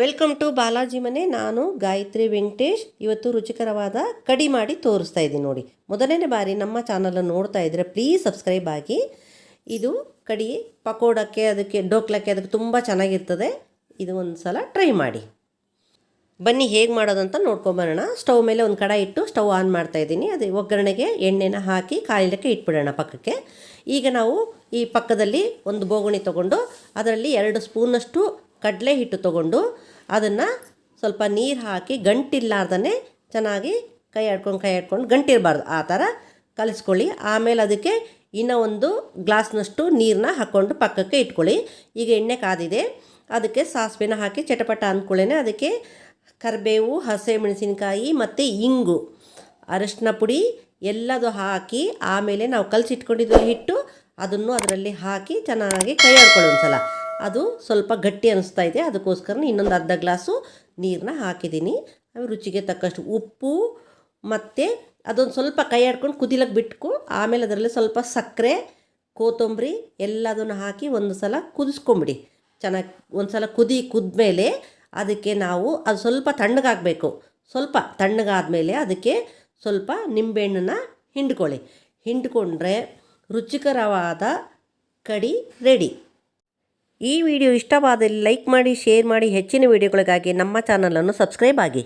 Welcome to Balaji ಮನೆ. ನಾನು ಗಾಯತ್ರಿ ವೆಂಕಟೇಶ್. ಇವತ್ತು ರುಚಿಕರವಾದ ಕಡಿ ಮಾಡಿ ತೋರಿಸ್ತಾ ಇದ್ದೀನಿ ನೋಡಿ. ಮೊದಲನೇ ಬಾರಿ ನಮ್ಮ ಚಾನಲನ್ನು ನೋಡ್ತಾ ಇದ್ದರೆ ಪ್ಲೀಸ್ ಸಬ್ಸ್ಕ್ರೈಬ್ ಆಗಿ. ಇದು ಕಡಿ ಪಕೋಡಕ್ಕೆ, ಅದಕ್ಕೆ ಡೋಕ್ಲಕ್ಕೆ ಅದಕ್ಕೆ ತುಂಬ ಚೆನ್ನಾಗಿರ್ತದೆ. ಇದು ಒಂದು ಸಲ ಟ್ರೈ ಮಾಡಿ. ಬನ್ನಿ ಹೇಗೆ ಮಾಡೋದಂತ ನೋಡ್ಕೊಂಬರೋಣ. ಸ್ಟವ್ ಮೇಲೆ ಒಂದು ಕಡಾಯಿ ಇಟ್ಟು ಸ್ಟವ್ ಆನ್ ಮಾಡ್ತಾ ಇದ್ದೀನಿ. ಅದು ಒಗ್ಗರಣೆಗೆ ಎಣ್ಣೆನ ಹಾಕಿ ಕಾಯಿಲಕ್ಕೆ ಇಟ್ಬಿಡೋಣ ಪಕ್ಕಕ್ಕೆ. ಈಗ ನಾವು ಈ ಪಕ್ಕದಲ್ಲಿ ಒಂದು ಬೋಗುಣಿ ತೊಗೊಂಡು ಅದರಲ್ಲಿ 2 ಸ್ಪೂನಷ್ಟು ಕಡಲೆ ಹಿಟ್ಟು ತೊಗೊಂಡು ಅದನ್ನು ಸ್ವಲ್ಪ ನೀರು ಹಾಕಿ ಗಂಟಿಲ್ಲಾರ್ದೇ ಚೆನ್ನಾಗಿ ಕೈ ಆಡ್ಕೊಂಡು ಗಂಟಿರಬಾರ್ದು ಆ ಥರ ಕಲಿಸ್ಕೊಳ್ಳಿ. ಆಮೇಲೆ ಅದಕ್ಕೆ ಇನ್ನೂ ಒಂದು ಗ್ಲಾಸ್ನಷ್ಟು ನೀರನ್ನ ಹಾಕ್ಕೊಂಡು ಪಕ್ಕಕ್ಕೆ ಇಟ್ಕೊಳ್ಳಿ. ಈಗ ಎಣ್ಣೆ ಕಾದಿದೆ, ಅದಕ್ಕೆ ಸಾಸಿವೆನ ಹಾಕಿ ಚಟಪಟ ಅಂದ್ಕೊಳ್ಳೇನೆ ಅದಕ್ಕೆ ಕರಿಬೇವು, ಹಸಿಮೆಣಸಿನಕಾಯಿ ಮತ್ತು ಇಂಗು, ಅರಶಿನ ಪುಡಿ ಎಲ್ಲದು ಹಾಕಿ ಆಮೇಲೆ ನಾವು ಕಲಸಿಟ್ಕೊಂಡಿದ್ದು ಹಿಟ್ಟು ಅದನ್ನು ಅದರಲ್ಲಿ ಹಾಕಿ ಚೆನ್ನಾಗಿ ಕೈ ಆಡ್ಕೊಳ್ಳಿ ಒಂದ್ಸಲ. ಅದು ಸ್ವಲ್ಪ ಗಟ್ಟಿ ಅನಿಸ್ತಾ ಇದೆ, ಅದಕ್ಕೋಸ್ಕರ ಇನ್ನೊಂದು ಅರ್ಧ ಗ್ಲಾಸು ನೀರನ್ನ ಹಾಕಿದ್ದೀನಿ. ರುಚಿಗೆ ತಕ್ಕಷ್ಟು ಉಪ್ಪು ಮತ್ತು ಅದೊಂದು ಸ್ವಲ್ಪ ಕೈ ಆಡ್ಕೊಂಡು ಕುದಿಲಕ್ಕೆ ಬಿಟ್ಟು ಆಮೇಲೆ ಅದರಲ್ಲಿ ಸ್ವಲ್ಪ ಸಕ್ಕರೆ, ಕೊತ್ತಂಬರಿ ಎಲ್ಲದನ್ನು ಹಾಕಿ ಒಂದು ಸಲ ಕುದಿಸ್ಕೊಂಬಿಡಿ. ಚೆನ್ನಾಗಿ ಒಂದು ಸಲ ಕುದ್ಮೇಲೆ ಅದಕ್ಕೆ ನಾವು ಅದು ಸ್ವಲ್ಪ ತಣ್ಣಗಾಗಬೇಕು. ಸ್ವಲ್ಪ ತಣ್ಣಗಾದಮೇಲೆ ಅದಕ್ಕೆ ಸ್ವಲ್ಪ ನಿಂಬೆಹಣ್ಣನ್ನು ಹಿಂಡ್ಕೊಂಡ್ರೆ ರುಚಿಕರವಾದ ಕಡಿ ರೆಡಿ. ಈ ವಿಡಿಯೋ ಇಷ್ಟವಾದಲ್ಲಿ ಲೈಕ್ ಮಾಡಿ, ಶೇರ್ ಮಾಡಿ. ಹೆಚ್ಚಿನ ವಿಡಿಯೋಗಳಿಗಾಗಿ ನಮ್ಮ ಚಾನಲನ್ನು ಸಬ್ಸ್ಕ್ರೈಬ್ ಆಗಿ.